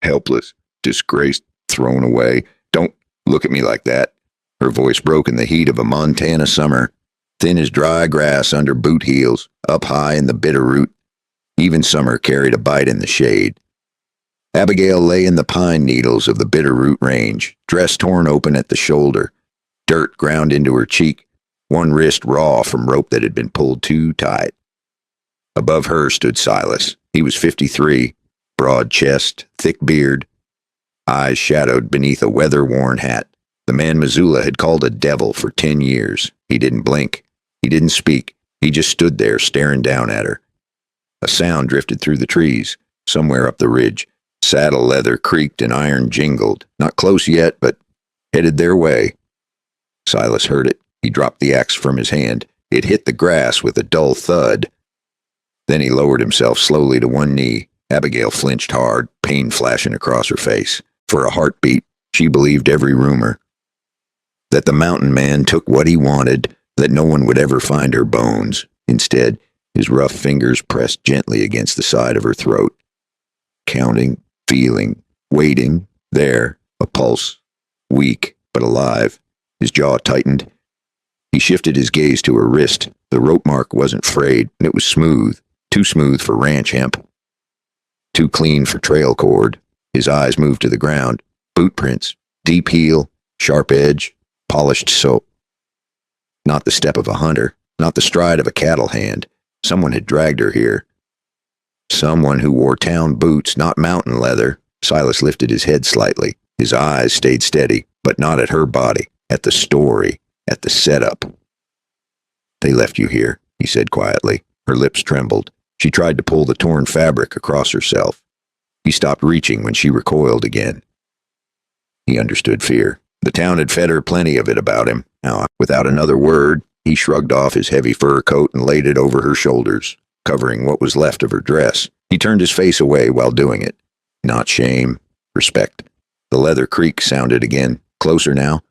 helpless, disgraced, thrown away. Don't look at me like that. Her voice broke in the heat of a Montana summer, thin as dry grass under boot heels, up high in the Bitterroot. Even summer carried a bite in the shade. Abigail lay in the pine needles of the Bitterroot range, dress torn open at the shoulder, dirt ground into her cheek, one wrist raw from rope that had been pulled too tight. Above her stood Silas. He was 53, broad chest, thick beard, eyes shadowed beneath a weather-worn hat. The man Missoula had called a devil for 10 years. He didn't blink. He didn't speak. He just stood there staring down at her. A sound drifted through the trees, somewhere up the ridge. Saddle leather creaked and iron jingled. Not close yet, but headed their way. Silas heard it. He dropped the axe from his hand. It hit the grass with a dull thud. Then he lowered himself slowly to one knee. Abigail flinched hard, pain flashing across her face. For a heartbeat, she believed every rumor. That the mountain man took what he wanted, that no one would ever find her bones. Instead, his rough fingers pressed gently against the side of her throat. Counting, feeling, waiting, there, a pulse, weak but alive. His jaw tightened. He shifted his gaze to her wrist. The rope mark wasn't frayed, and it was smooth. Too smooth for ranch hemp. Too clean for trail cord. His eyes moved to the ground. Boot prints, deep heel, sharp edge, polished soap. Not the step of a hunter, not the stride of a cattle hand. Someone had dragged her here. Someone who wore town boots, not mountain leather. Silas lifted his head slightly. His eyes stayed steady, but not at her body, at the story, at the setup. They left you here, he said quietly. Her lips trembled. She tried to pull the torn fabric across herself. He stopped reaching when she recoiled again. He understood fear. The town had fed her plenty of it about him. Now, without another word, he shrugged off his heavy fur coat and laid it over her shoulders, covering what was left of her dress. He turned his face away while doing it. Not shame, respect. The leather creak sounded again, closer now.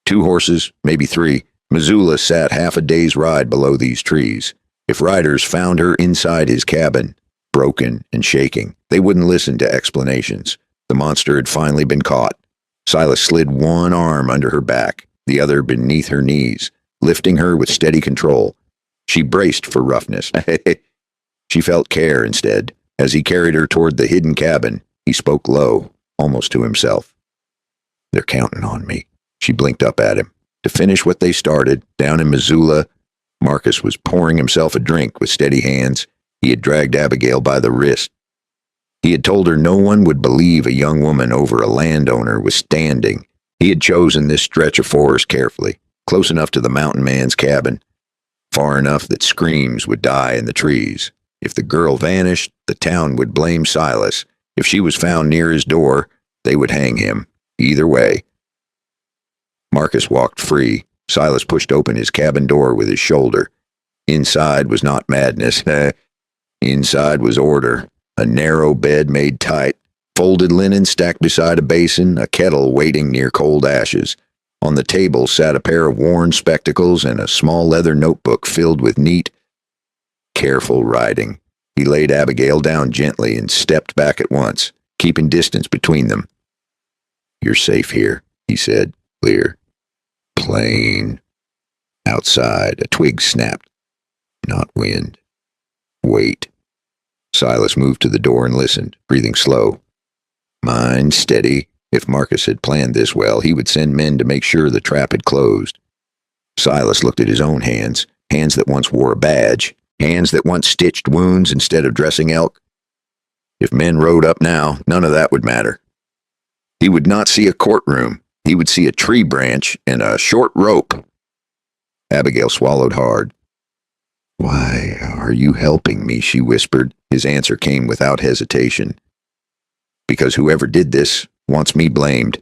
2 horses, maybe 3. Missoula sat half a day's ride below these trees. If riders found her inside his cabin, broken and shaking, they wouldn't listen to explanations. The monster had finally been caught. Silas slid one arm under her back, the other beneath her knees, lifting her with steady control. She braced for roughness. She felt care instead. As he carried her toward the hidden cabin, he spoke low, almost to himself. They're counting on me. She blinked up at him. To finish what they started, down in Missoula, Marcus was pouring himself a drink with steady hands. He had dragged Abigail by the wrist. He had told her no one would believe a young woman over a landowner was standing. He had chosen this stretch of forest carefully, close enough to the mountain man's cabin, far enough that screams would die in the trees. If the girl vanished, the town would blame Silas. If she was found near his door, they would hang him. Either way. Marcus walked free. Silas pushed open his cabin door with his shoulder. Inside was not madness. Inside was order. A narrow bed made tight. Folded linen stacked beside a basin, a kettle waiting near cold ashes. On the table sat a pair of worn spectacles and a small leather notebook filled with neat, careful writing. He laid Abigail down gently and stepped back at once, keeping distance between them. You're safe here, he said, clear. Plain. Outside, a twig snapped. Not wind. Wait. Silas moved to the door and listened, breathing slow. Mind steady. If Marcus had planned this well, he would send men to make sure the trap had closed. Silas looked at his own hands, hands that once wore a badge, hands that once stitched wounds instead of dressing elk. If men rode up now, none of that would matter. He would not see a courtroom. He would see a tree branch and a short rope. Abigail swallowed hard. Why are you helping me? She whispered. His answer came without hesitation. Because whoever did this wants me blamed.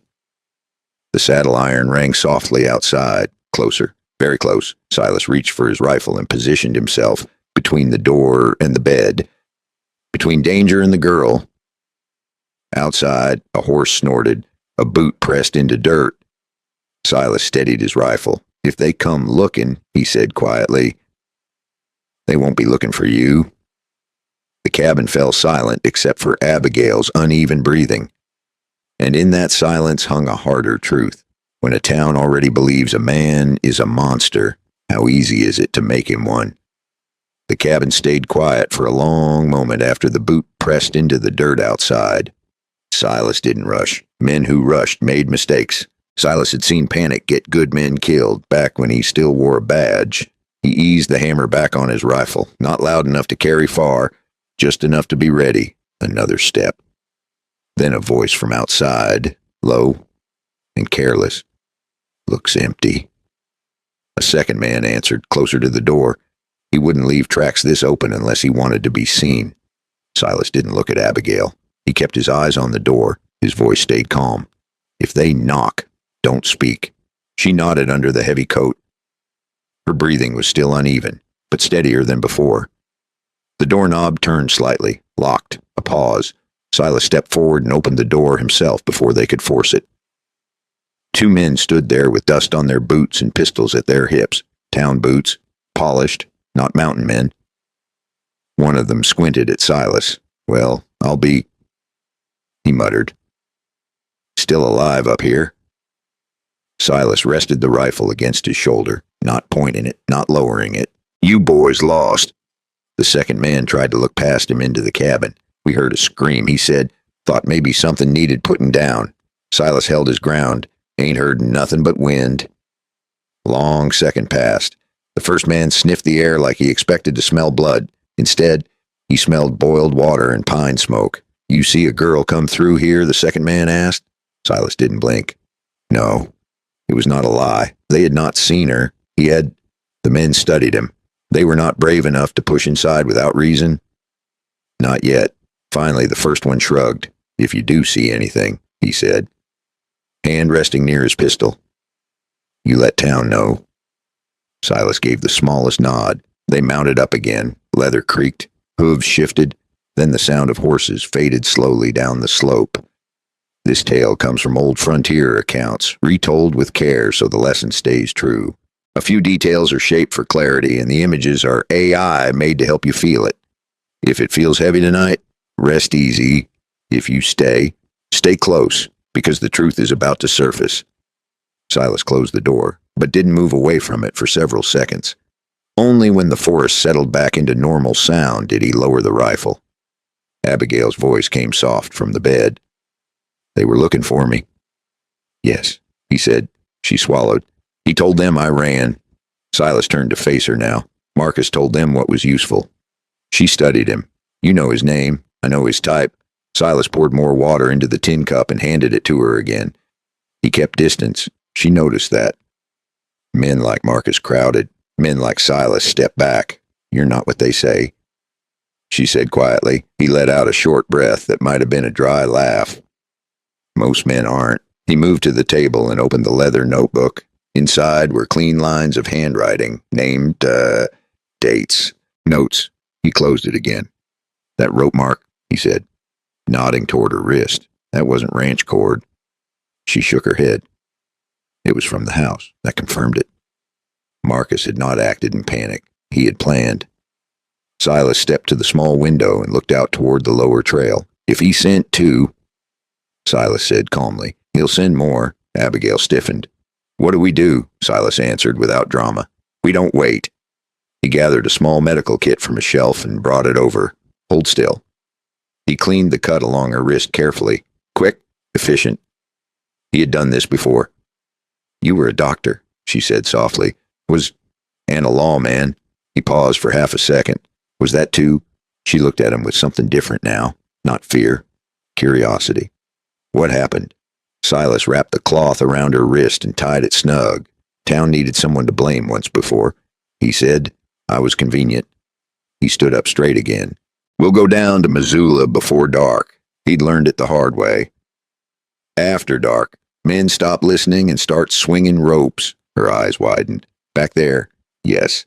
The saddle iron rang softly outside, closer, very close. Silas reached for his rifle and positioned himself between the door and the bed, between danger and the girl. Outside, a horse snorted, a boot pressed into dirt. Silas steadied his rifle. If they come looking, he said quietly, they won't be looking for you. The cabin fell silent except for Abigail's uneven breathing. And in that silence hung a harder truth. When a town already believes a man is a monster, how easy is it to make him one? The cabin stayed quiet for a long moment after the boot pressed into the dirt outside. Silas didn't rush. Men who rushed made mistakes. Silas had seen panic get good men killed back when he still wore a badge. He eased the hammer back on his rifle, not loud enough to carry far, just enough to be ready. Another step. Then a voice from outside, low and careless. "Looks empty." A second man answered, closer to the door. He wouldn't leave tracks this open unless he wanted to be seen. Silas didn't look at Abigail. He kept his eyes on the door. His voice stayed calm. "If they knock, don't speak." She nodded under the heavy coat. Her breathing was still uneven, but steadier than before. The doorknob turned slightly, locked, a pause. Silas stepped forward and opened the door himself before they could force it. Two men stood there with dust on their boots and pistols at their hips. Town boots, polished, not mountain men. One of them squinted at Silas. "Well, I'll be," he muttered. "Still alive up here." Silas rested the rifle against his shoulder, not pointing it, not lowering it. "You boys lost." The second man tried to look past him into the cabin. "We heard a scream," he said. "Thought maybe something needed putting down." Silas held his ground. "Ain't heard nothing but wind." Long second passed. The first man sniffed the air like he expected to smell blood. Instead, he smelled boiled water and pine smoke. "You see a girl come through here?" the second man asked. Silas didn't blink. No, it was not a lie. They had not seen her. The men studied him. They were not brave enough to push inside without reason. Not yet. Finally, the first one shrugged. "If you do see anything," he said, hand resting near his pistol, "you let town know." Silas gave the smallest nod. They mounted up again. Leather creaked. Hooves shifted. Then the sound of horses faded slowly down the slope. This tale comes from old frontier accounts, retold with care so the lesson stays true. A few details are shaped for clarity, and the images are AI made to help you feel it. If it feels heavy tonight, rest easy. If you stay close, because the truth is about to surface. Silas closed the door, but didn't move away from it for several seconds. Only when the forest settled back into normal sound did he lower the rifle. Abigail's voice came soft from the bed. "They were looking for me." "Yes," he said. She swallowed. "He told them I ran." Silas turned to face her now. "Marcus told them what was useful." She studied him. "You know his name. I know his type." Silas poured more water into the tin cup and handed it to her again. He kept distance. She noticed that. Men like Marcus crowded. Men like Silas stepped back. "You're not what they say," she said quietly. He let out a short breath that might have been a dry laugh. "Most men aren't." He moved to the table and opened the leather notebook. Inside were clean lines of handwriting, named, dates, notes. He closed it again. "That rope mark," he said, nodding toward her wrist. "That wasn't ranch cord." She shook her head. "It was from the house." That confirmed it. Marcus had not acted in panic. He had planned. Silas stepped to the small window and looked out toward the lower trail. "If he sent two," Silas said calmly, "he'll send more." Abigail stiffened. "What do we do?" Silas answered without drama. "We don't wait." He gathered a small medical kit from a shelf and brought it over. "Hold still." He cleaned the cut along her wrist carefully. Quick, efficient. He had done this before. "You were a doctor," she said softly. "And a lawman." He paused for half a second. "Was that too?" She looked at him with something different now. Not fear. Curiosity. "What happened?" Silas wrapped the cloth around her wrist and tied it snug. Town needed someone to blame once before. He said, "I was convenient." He stood up straight again. "We'll go down to Missoula before dark." He'd learned it the hard way. After dark, men stop listening and start swinging ropes. Her eyes widened. "Back there?" "Yes."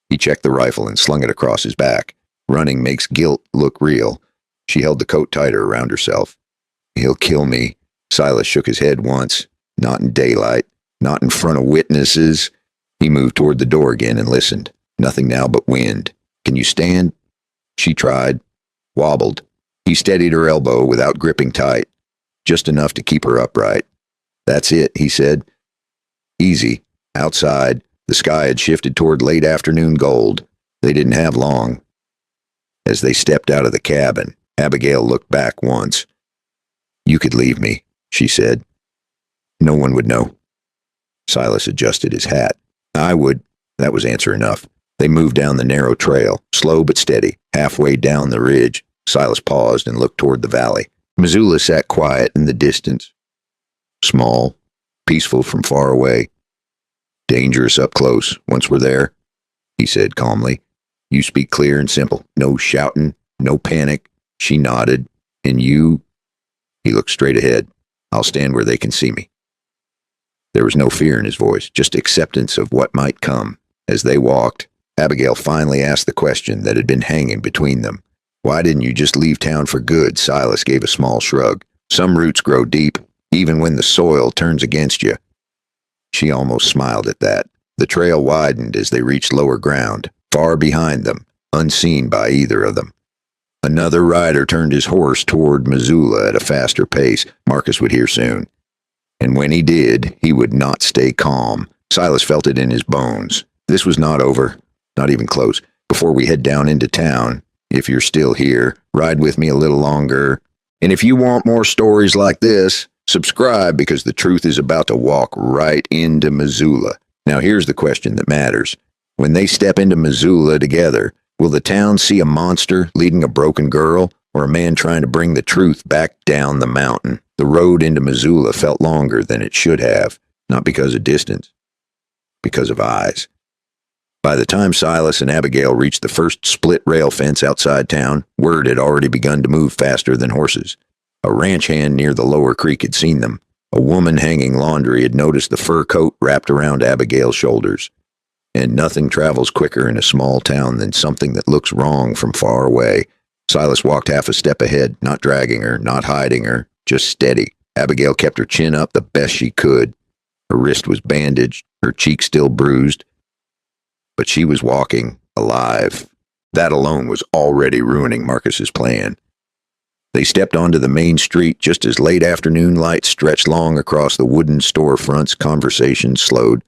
He checked the rifle and slung it across his back. Running makes guilt look real. She held the coat tighter around herself. "He'll kill me." Silas shook his head once. "Not in daylight. Not in front of witnesses." He moved toward the door again and listened. Nothing now but wind. "Can you stand?" She tried. Wobbled. He steadied her elbow without gripping tight. just enough to keep her upright. That's it, he said. Easy. Outside, the sky had shifted toward late afternoon gold. They didn't have long. As they stepped out of the cabin, Abigail looked back once. You could leave me, she said. No one would know. Silas adjusted his hat. I would. That was answer enough. They moved down the narrow trail, slow but steady. Halfway down the ridge, Silas paused and looked toward the valley. Missoula sat quiet in the distance. Small, peaceful from far away. Dangerous up close, once we're there, he said calmly. You speak clear and simple. No shouting, no panic. She nodded. And you? He looked straight ahead. I'll stand where they can see me. There was no fear in his voice, just acceptance of what might come. As they walked, Abigail finally asked the question that had been hanging between them. Why didn't you just leave town for good? Silas gave a small shrug. Some roots grow deep, even when the soil turns against you. She almost smiled at that. The trail widened as they reached lower ground, far behind them, unseen by either of them. Another rider turned his horse toward Missoula at a faster pace. Marcus would hear soon. And when he did, he would not stay calm. Silas felt it in his bones. This was not over, not even close. Before we head down into town, if you're still here, ride with me a little longer. And if you want more stories like this, subscribe, because the truth is about to walk right into Missoula. Now here's the question that matters. When they step into Missoula together, will the town see a monster leading a broken girl, or a man trying to bring the truth back down the mountain? The road into Missoula felt longer than it should have, not because of distance, because of eyes. By the time Silas and Abigail reached the first split rail fence outside town, word had already begun to move faster than horses. A ranch hand near the lower creek had seen them. A woman hanging laundry had noticed the fur coat wrapped around Abigail's shoulders. And nothing travels quicker in a small town than something that looks wrong from far away. Silas walked half a step ahead, not dragging her, not hiding her, just steady. Abigail kept her chin up the best she could. Her wrist was bandaged, her cheek still bruised. But she was walking, alive. That alone was already ruining Marcus's plan. They stepped onto the main street just as late afternoon light stretched long across the wooden storefronts. Conversation slowed,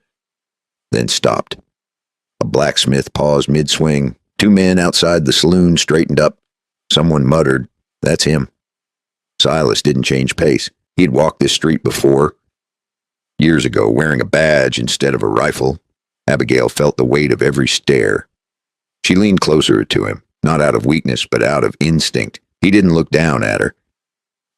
then stopped. A blacksmith paused mid-swing. Two men outside the saloon straightened up. Someone muttered, "That's him." Silas didn't change pace. He'd walked this street before, years ago, wearing a badge instead of a rifle. Abigail felt the weight of every stare. She leaned closer to him, not out of weakness, but out of instinct. He didn't look down at her.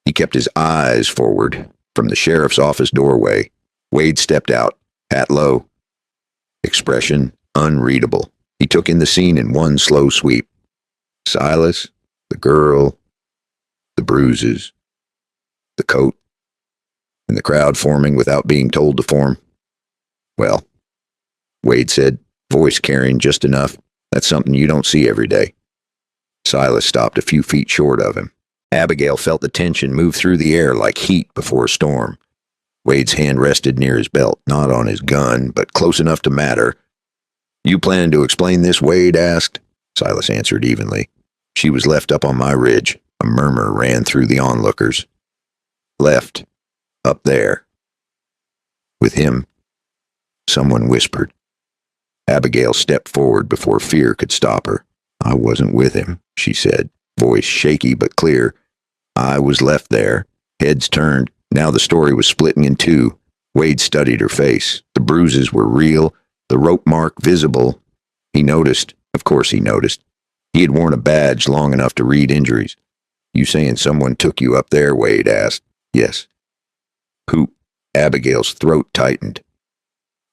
He kept his eyes forward. From the sheriff's office doorway, Wade stepped out, hat low, expression unreadable. He took in the scene in one slow sweep. Silas, the girl, the bruises, the coat, and the crowd forming without being told to form. Well, Wade said, voice carrying just enough. That's something you don't see every day. Silas stopped a few feet short of him. Abigail felt the tension move through the air like heat before a storm. Wade's hand rested near his belt, not on his gun, but close enough to matter. You plan to explain this? Wade asked. Silas answered evenly. She was left up on my ridge. A murmur ran through the onlookers. Left. Up there. With him. Someone whispered. Abigail stepped forward before fear could stop her. I wasn't with him, she said, voice shaky but clear. I was left there. Heads turned. Now the story was splitting in two. Wade studied her face. The bruises were real, the rope mark visible. He noticed. Of course he noticed. He had worn a badge long enough to read injuries. You saying someone took you up there? Wade asked. Yes. Who? Abigail's throat tightened.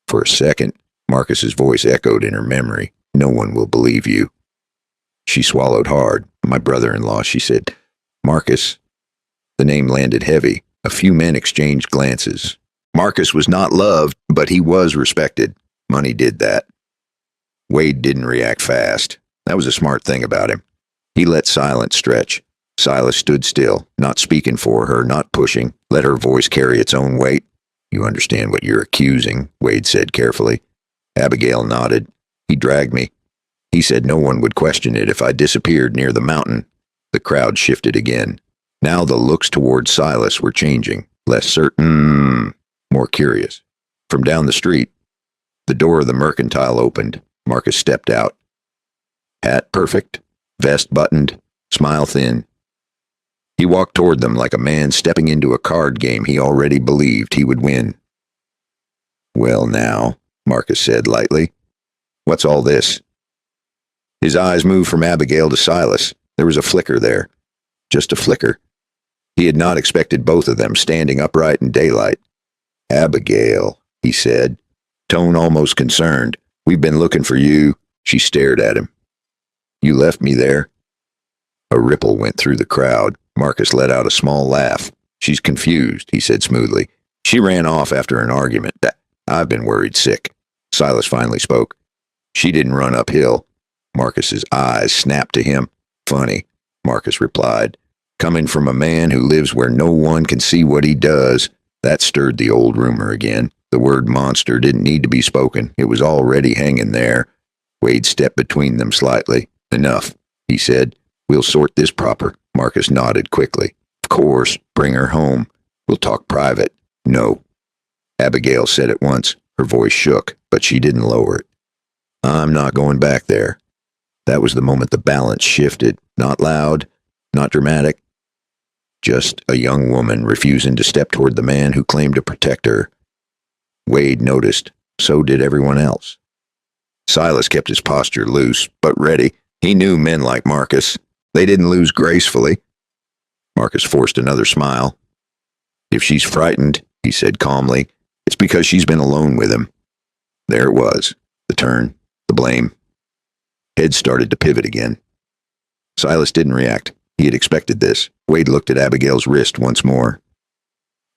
For a second, Marcus's voice echoed in her memory. No one will believe you. She swallowed hard. My brother-in-law, she said. Marcus. The name landed heavy. A few men exchanged glances. Marcus was not loved, but he was respected. Money did that. Wade didn't react fast. That was a smart thing about him. He let silence stretch. Silas stood still, not speaking for her, not pushing. Let her voice carry its own weight. You understand what you're accusing, Wade said carefully. Abigail nodded. He dragged me. He said no one would question it if I disappeared near the mountain. The crowd shifted again. Now the looks toward Silas were changing, less certain, more curious. From down the street, the door of the mercantile opened. Marcus stepped out. Hat perfect, vest buttoned, smile thin. He walked toward them like a man stepping into a card game he already believed he would win. "Well now," Marcus said lightly. "What's all this?" His eyes moved from Abigail to Silas. There was a flicker there. Just a flicker. He had not expected both of them standing upright in daylight. "Abigail," he said, tone almost concerned. "We've been looking for you." She stared at him. "You left me there." A ripple went through the crowd. Marcus let out a small laugh. "She's confused," he said smoothly. "She ran off after an argument. I've been worried sick." Silas finally spoke. "She didn't run uphill." Marcus's eyes snapped to him. "Funny," Marcus replied. "Coming from a man who lives where no one can see what he does." That stirred the old rumor again. The word monster didn't need to be spoken. It was already hanging there. Wade stepped between them slightly. "Enough," he said. "We'll sort this proper." Marcus nodded quickly. "Of course. Bring her home. We'll talk private." "No," Abigail said at once. Her voice shook, but she didn't lower it. "I'm not going back there." That was the moment the balance shifted. Not loud, not dramatic. Just a young woman refusing to step toward the man who claimed to protect her. Wade noticed. So did everyone else. Silas kept his posture loose, but ready. He knew men like Marcus. They didn't lose gracefully. Marcus forced another smile. "If she's frightened," he said calmly, "it's because she's been alone with him." There it was. The turn. The blame. Heads started to pivot again. Silas didn't react. He had expected this. Wade looked at Abigail's wrist once more.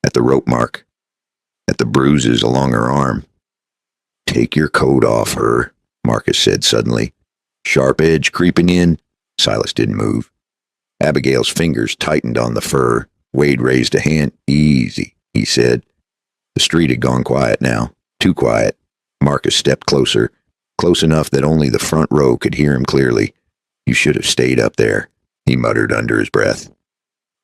At the rope mark. At the bruises along her arm. "Take your coat off her," Marcus said suddenly. "Sharp edge creeping in." Silas didn't move. Abigail's fingers tightened on the fur. Wade raised a hand. "Easy," he said. The street had gone quiet now. Too quiet. Marcus stepped closer. Close enough that only the front row could hear him clearly. "You should have stayed up there," he muttered under his breath.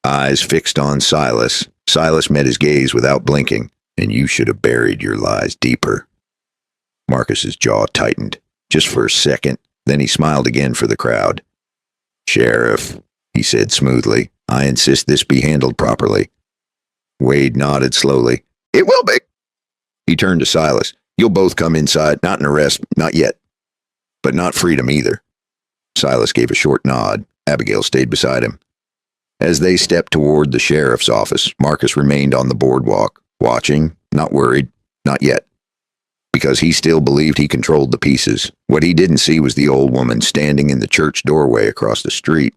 Eyes fixed on Silas. Silas met his gaze without blinking. "And you should have buried your lies deeper." Marcus's jaw tightened. Just for a second. Then he smiled again for the crowd. "Sheriff," he said smoothly, "I insist this be handled properly." Wade nodded slowly. "It will be." He turned to Silas. "You'll both come inside. Not an arrest. Not yet. But not freedom either." Silas gave a short nod. Abigail stayed beside him. As they stepped toward the sheriff's office, Marcus remained on the boardwalk, watching, not worried, not yet. Because he still believed he controlled the pieces. What he didn't see was the old woman standing in the church doorway across the street.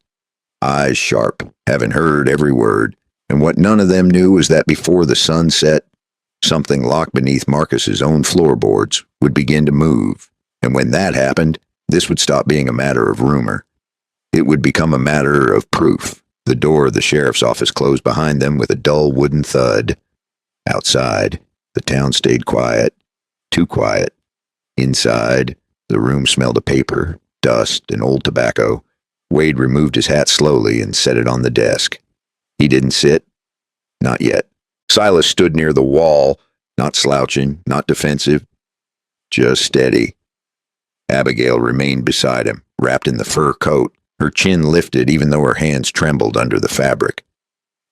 Eyes sharp, having heard every word. And what none of them knew was that before the sun set, something locked beneath Marcus's own floorboards would begin to move. And when that happened, this would stop being a matter of rumor. It would become a matter of proof. The door of the sheriff's office closed behind them with a dull wooden thud. Outside, the town stayed quiet. Too quiet. Inside, the room smelled of paper, dust, and old tobacco. Wade removed his hat slowly and set it on the desk. He didn't sit. Not yet. Silas stood near the wall, not slouching, not defensive, just steady. Abigail remained beside him, wrapped in the fur coat, her chin lifted even though her hands trembled under the fabric.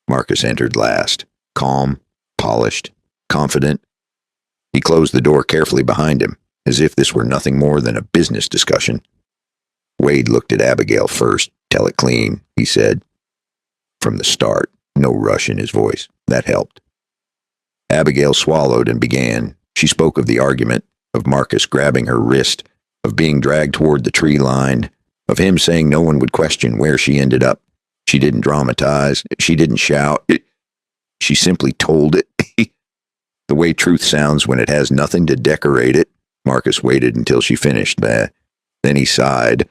Marcus entered last, calm, polished, confident. He closed the door carefully behind him, as if this were nothing more than a business discussion. Wade looked at Abigail first. "Tell it clean," he said. From the start, no rush in his voice. That helped. Abigail swallowed and began. She spoke of the argument, of Marcus grabbing her wrist, of being dragged toward the tree line, of him saying no one would question where she ended up. She didn't dramatize. She didn't shout. She simply told it. The way truth sounds when it has nothing to decorate it. Marcus waited until she finished. Then he sighed,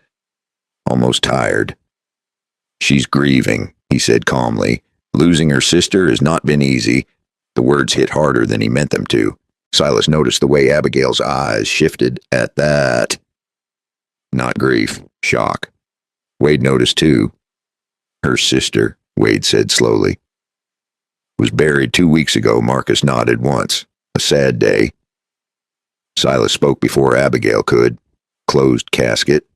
almost tired. "She's grieving," he said calmly. "Losing her sister has not been easy." The words hit harder than he meant them to. Silas noticed the way Abigail's eyes shifted at that. Not grief, shock. Wade noticed too. Her sister. Wade said slowly. Was buried 2 weeks ago, Marcus nodded once. A sad day. Silas spoke before Abigail could. Closed casket.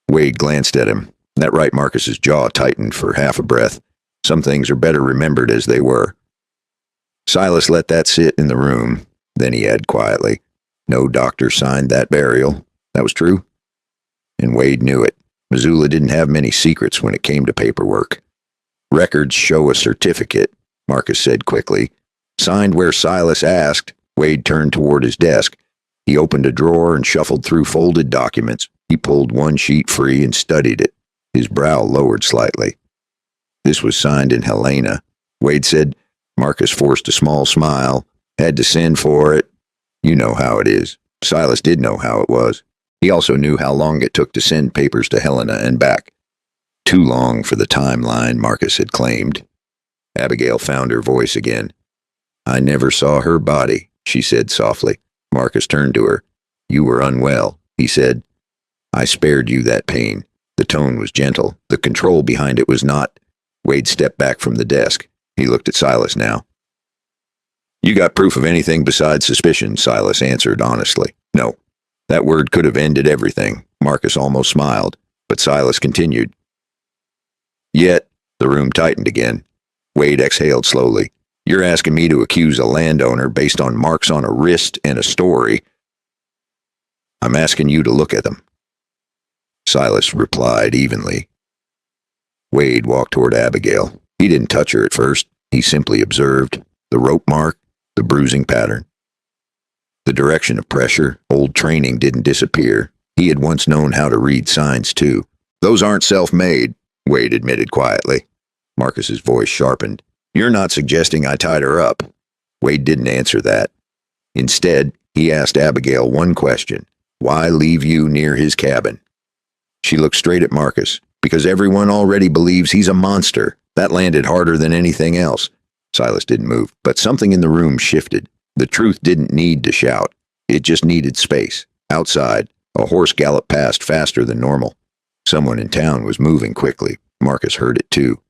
Wade glanced at him. That right, Marcus's jaw tightened for half a breath. Some things are better remembered as they were. Silas let that sit in the room. Then he added quietly, no doctor signed that burial. That was true. And Wade knew it. Missoula didn't have many secrets when it came to paperwork. Records show a certificate, Marcus said quickly. Signed where Silas asked. Wade turned toward his desk. He opened a drawer and shuffled through folded documents. He pulled one sheet free and studied it. His brow lowered slightly. This was signed in Helena. Wade said. Marcus forced a small smile. Had to send for it. You know how it is. Silas did know how it was. He also knew how long it took to send papers to Helena and back. Too long for the timeline, Marcus had claimed. Abigail found her voice again. I never saw her body, she said softly. Marcus turned to her. You were unwell, he said. I spared you that pain. The tone was gentle. The control behind it was not. Wade stepped back from the desk. He looked at Silas now. You got proof of anything besides suspicion, Silas answered honestly. No. That word could have ended everything. Marcus almost smiled, but Silas continued. Yet, the room tightened again. Wade exhaled slowly. You're asking me to accuse a landowner based on marks on a wrist and a story. I'm asking you to look at them. Silas replied evenly. Wade walked toward Abigail. He didn't touch her at first. He simply observed the rope mark, the bruising pattern. The direction of pressure, old training didn't disappear. He had once known how to read signs too. Those aren't self-made, Wade admitted quietly. Marcus's voice sharpened. You're not suggesting I tied her up. Wade didn't answer that. Instead, he asked Abigail one question. Why leave you near his cabin? She looked straight at Marcus. Because everyone already believes he's a monster. That landed harder than anything else. Silas didn't move, but something in the room shifted. The truth didn't need to shout. It just needed space. Outside, a horse galloped past faster than normal. Someone in town was moving quickly. Marcus heard it too.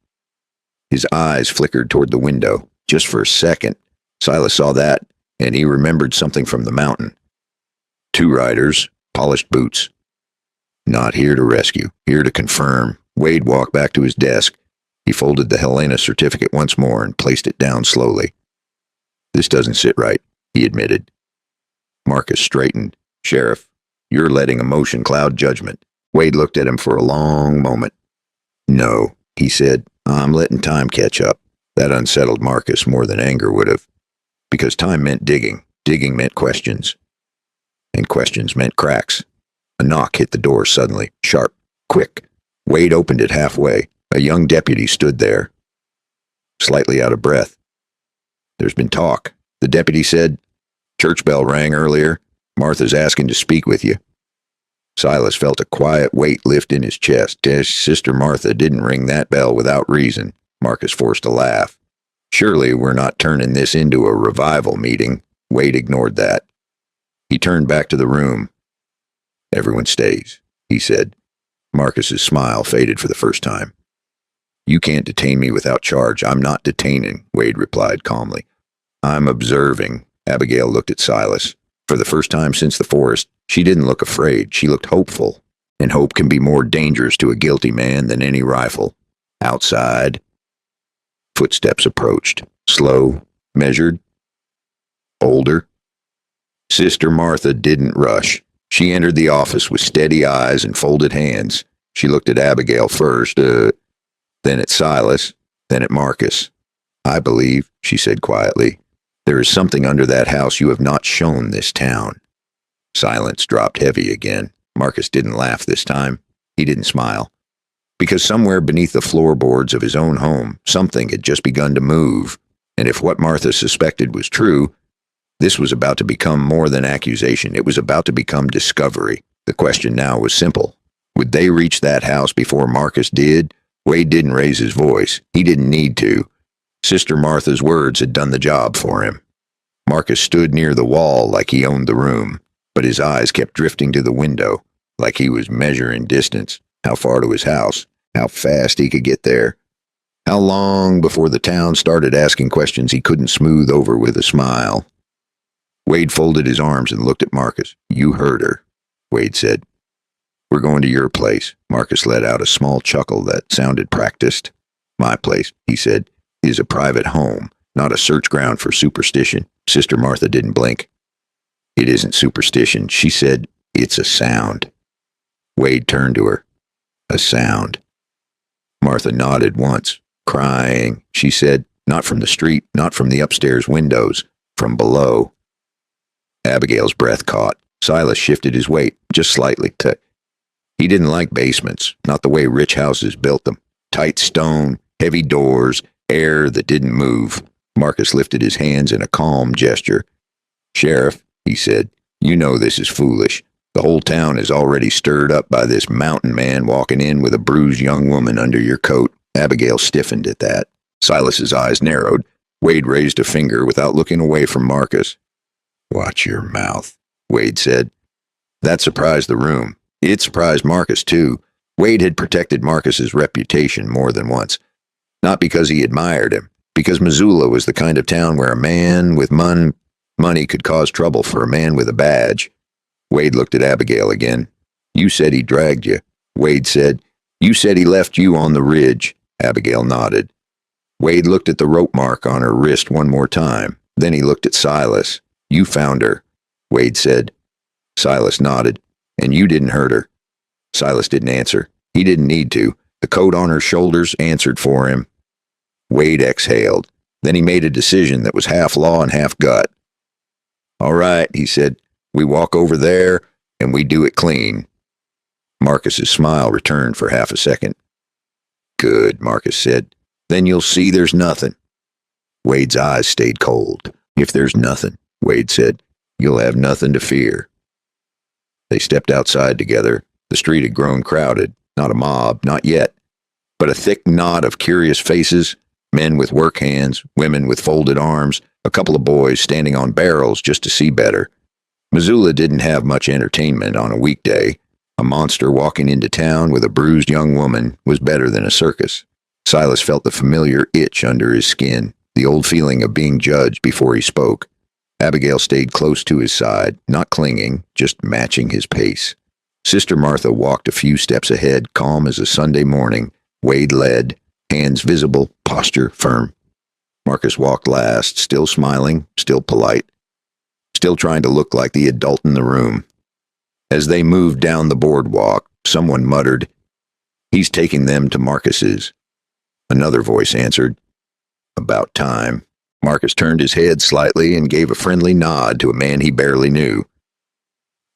His eyes flickered toward the window. Just for a second, Silas saw that, and he remembered something from the mountain. 2 riders, polished boots. Not here to rescue, here to confirm. Wade walked back to his desk. He folded the Helena certificate once more and placed it down slowly. This doesn't sit right, he admitted. Marcus straightened. Sheriff, you're letting emotion cloud judgment. Wade looked at him for a long moment. No, he said, I'm letting time catch up. That unsettled Marcus more than anger would have. Because time meant digging. Digging meant questions. And questions meant cracks. A knock hit the door suddenly, sharp, quick. Wade opened it halfway. A young deputy stood there, slightly out of breath. There's been talk, the deputy said. Church bell rang earlier. Martha's asking to speak with you. Silas felt a quiet weight lift in his chest. Sister Martha didn't ring that bell without reason. Marcus forced a laugh. Surely we're not turning this into a revival meeting. Wade ignored that. He turned back to the room. Everyone stays, he said. Marcus's smile faded for the first time. You can't detain me without charge. I'm not detaining, Wade replied calmly. I'm observing. Abigail looked at Silas. For the first time since the forest, she didn't look afraid. She looked hopeful. And hope can be more dangerous to a guilty man than any rifle. Outside. Footsteps approached. Slow, measured, older. Sister Martha didn't rush. She entered the office with steady eyes and folded hands. She looked at Abigail first, then at Silas, then at Marcus. I believe, she said quietly, there is something under that house you have not shown this town. Silence dropped heavy again. Marcus didn't laugh this time. He didn't smile. Because somewhere beneath the floorboards of his own home, something had just begun to move. And if what Martha suspected was true, this was about to become more than accusation. It was about to become discovery. The question now was simple. Would they reach that house before Marcus did? Wade didn't raise his voice. He didn't need to. Sister Martha's words had done the job for him. Marcus stood near the wall like he owned the room, but his eyes kept drifting to the window, like he was measuring distance, how far to his house, how fast he could get there. How long before the town started asking questions he couldn't smooth over with a smile? Wade folded his arms and looked at Marcus. You heard her, Wade said. We're going to your place. Marcus let out a small chuckle that sounded practiced. My place, he said, is a private home, not a search ground for superstition. Sister Martha didn't blink. It isn't superstition, she said. It's a sound. Wade turned to her. A sound. Martha nodded once. Crying, she said, not from the street, not from the upstairs windows, from below. Abigail's breath caught. Silas shifted his weight, just slightly. He didn't like basements, not the way rich houses built them. Tight stone, heavy doors, air that didn't move. Marcus lifted his hands in a calm gesture. Sheriff, he said, you know this is foolish. The whole town is already stirred up by this mountain man walking in with a bruised young woman under your coat. Abigail stiffened at that. Silas's eyes narrowed. Wade raised a finger without looking away from Marcus. Watch your mouth, Wade said. That surprised the room. It surprised Marcus, too. Wade had protected Marcus's reputation more than once. Not because he admired him, because Missoula was the kind of town where a man with money could cause trouble for a man with a badge. Wade looked at Abigail again. You said he dragged you. Wade said, you said he left you on the ridge. Abigail nodded. Wade looked at the rope mark on her wrist one more time. Then he looked at Silas. You found her, Wade said. Silas nodded. And you didn't hurt her. Silas didn't answer. He didn't need to. The coat on her shoulders answered for him. Wade exhaled. Then he made a decision that was half law and half gut. All right, he said. We walk over there, and we do it clean. Marcus's smile returned for half a second. Good, Marcus said. Then you'll see there's nothing. Wade's eyes stayed cold. If there's nothing, Wade said, you'll have nothing to fear. They stepped outside together. The street had grown crowded. Not a mob, not yet, but a thick knot of curious faces, men with work hands, women with folded arms, a couple of boys standing on barrels just to see better. Missoula didn't have much entertainment on a weekday. A monster walking into town with a bruised young woman was better than a circus. Silas felt the familiar itch under his skin, the old feeling of being judged before he spoke. Abigail stayed close to his side, not clinging, just matching his pace. Sister Martha walked a few steps ahead, calm as a Sunday morning. Wade led, hands visible, posture firm. Marcus walked last, still smiling, still polite, still trying to look like the adult in the room. As they moved down the boardwalk, someone muttered, He's taking them to Marcus's. Another voice answered, About time. Marcus turned his head slightly and gave a friendly nod to a man he barely knew.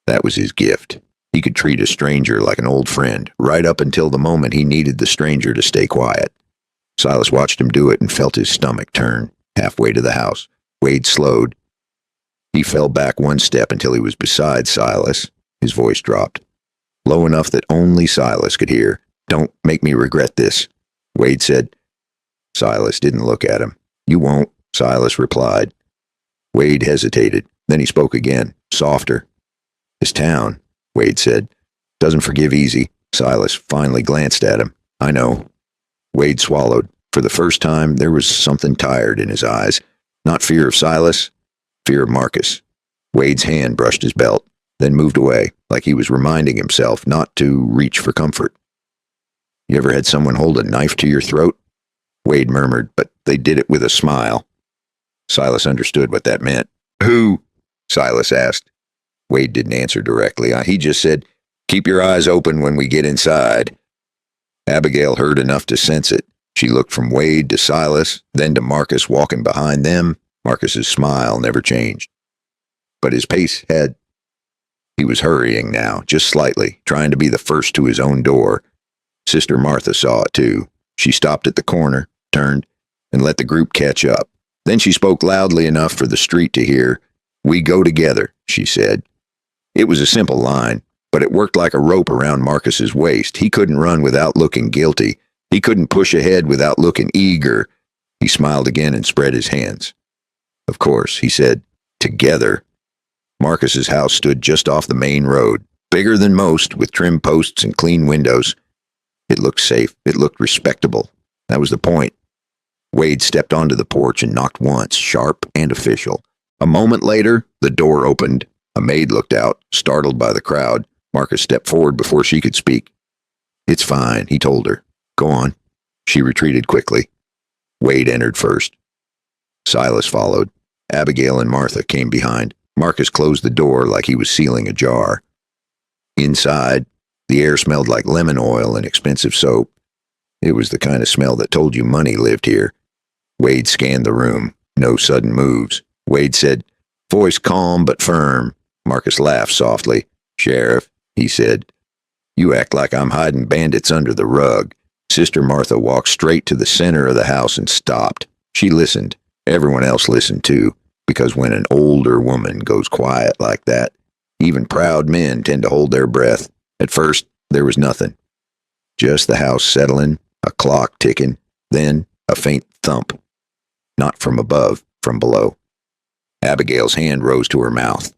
That was his gift. He could treat a stranger like an old friend, right up until the moment he needed the stranger to stay quiet. Silas watched him do it and felt his stomach turn. Halfway to the house, Wade slowed. He fell back one step until he was beside Silas. His voice dropped, low enough that only Silas could hear. Don't make me regret this, Wade said. Silas didn't look at him. You won't, Silas replied. Wade hesitated. Then he spoke again, softer. This town, Wade said, doesn't forgive easy. Silas finally glanced at him. I know. Wade swallowed. For the first time, there was something tired in his eyes. Not fear of Silas, fear of Marcus. Wade's hand brushed his belt, then moved away, like he was reminding himself not to reach for comfort. You ever had someone hold a knife to your throat? Wade murmured, but they did it with a smile. Silas understood what that meant. Who? Silas asked. Wade didn't answer directly. He just said, keep your eyes open when we get inside. Abigail heard enough to sense it. She looked from Wade to Silas, then to Marcus walking behind them. Marcus's smile never changed. But his pace had. He was hurrying now, just slightly, trying to be the first to his own door. Sister Martha saw it too. She stopped at the corner, turned, and let the group catch up. Then she spoke loudly enough for the street to hear. We go together, she said. It was a simple line, but it worked like a rope around Marcus's waist. He couldn't run without looking guilty. He couldn't push ahead without looking eager. He smiled again and spread his hands. Of course, he said, together. Marcus's house stood just off the main road, bigger than most, with trim posts and clean windows. It looked safe. It looked respectable. That was the point. Wade stepped onto the porch and knocked once, sharp and official. A moment later, the door opened. A maid looked out, startled by the crowd. Marcus stepped forward before she could speak. "It's fine," he told her. "Go on." She retreated quickly. Wade entered first. Silas followed. Abigail and Martha came behind. Marcus closed the door like he was sealing a jar. Inside, the air smelled like lemon oil and expensive soap. It was the kind of smell that told you money lived here. Wade scanned the room. No sudden moves. Wade said, voice calm but firm. Marcus laughed softly. "Sheriff," he said, "you act like I'm hiding bandits under the rug." Sister Martha walked straight to the center of the house and stopped. She listened. Everyone else listened too, because when an older woman goes quiet like that, even proud men tend to hold their breath. At first, there was nothing. Just the house settling, a clock ticking, then a faint thump. Not from above, from below. Abigail's hand rose to her mouth.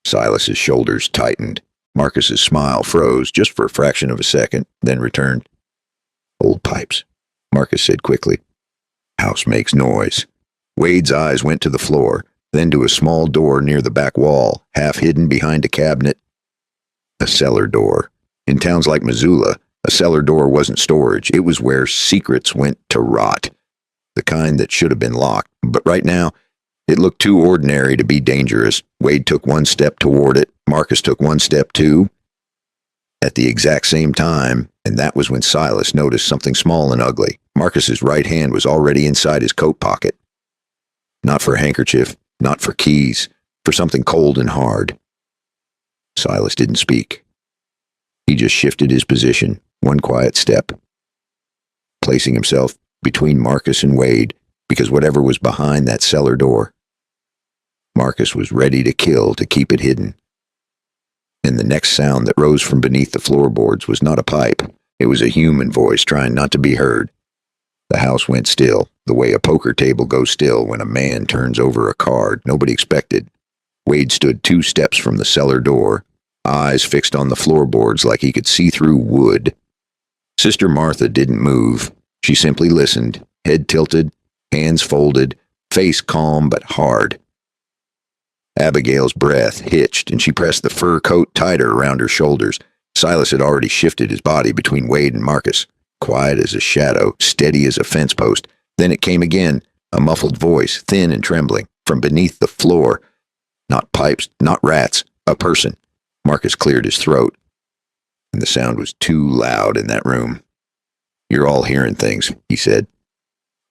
Silas's shoulders tightened. Marcus's smile froze just for a fraction of a second, then returned. "Old pipes," Marcus said quickly. "House makes noise." Wade's eyes went to the floor, then to a small door near the back wall, half hidden behind a cabinet. A cellar door. In towns like Missoula, a cellar door wasn't storage. It was where secrets went to rot. The kind that should have been locked. But right now, it looked too ordinary to be dangerous. Wade took one step toward it. Marcus took one step too. At the exact same time, and that was when Silas noticed something small and ugly. Marcus's right hand was already inside his coat pocket. Not for a handkerchief, not for keys, for something cold and hard. Silas didn't speak. He just shifted his position, one quiet step, placing himself between Marcus and Wade, because whatever was behind that cellar door, Marcus was ready to kill to keep it hidden. And the next sound that rose from beneath the floorboards was not a pipe. It was a human voice trying not to be heard. The house went still, the way a poker table goes still when a man turns over a card nobody expected. Wade stood 2 steps from the cellar door, eyes fixed on the floorboards like he could see through wood. Sister Martha didn't move. She simply listened, head tilted, hands folded, face calm but hard. Abigail's breath hitched, and she pressed the fur coat tighter around her shoulders. Silas had already shifted his body between Wade and Marcus, quiet as a shadow, steady as a fence post. Then it came again, a muffled voice, thin and trembling, from beneath the floor. Not pipes, not rats, a person. Marcus cleared his throat, and the sound was too loud in that room. "You're all hearing things," he said.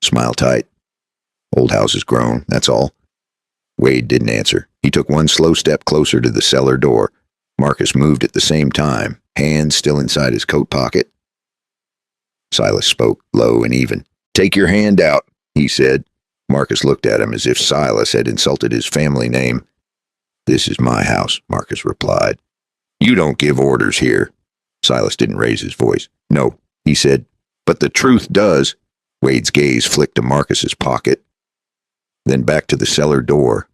"Smile tight. Old house has grown, that's all." Wade didn't answer. He took one slow step closer to the cellar door. Marcus moved at the same time, hands still inside his coat pocket. Silas spoke, low and even. "Take your hand out," he said. Marcus looked at him as if Silas had insulted his family name. "This is my house," Marcus replied. "You don't give orders here." Silas didn't raise his voice. "No," he said. "But the truth does." Wade's gaze flicked to Marcus's pocket, then back to the cellar door.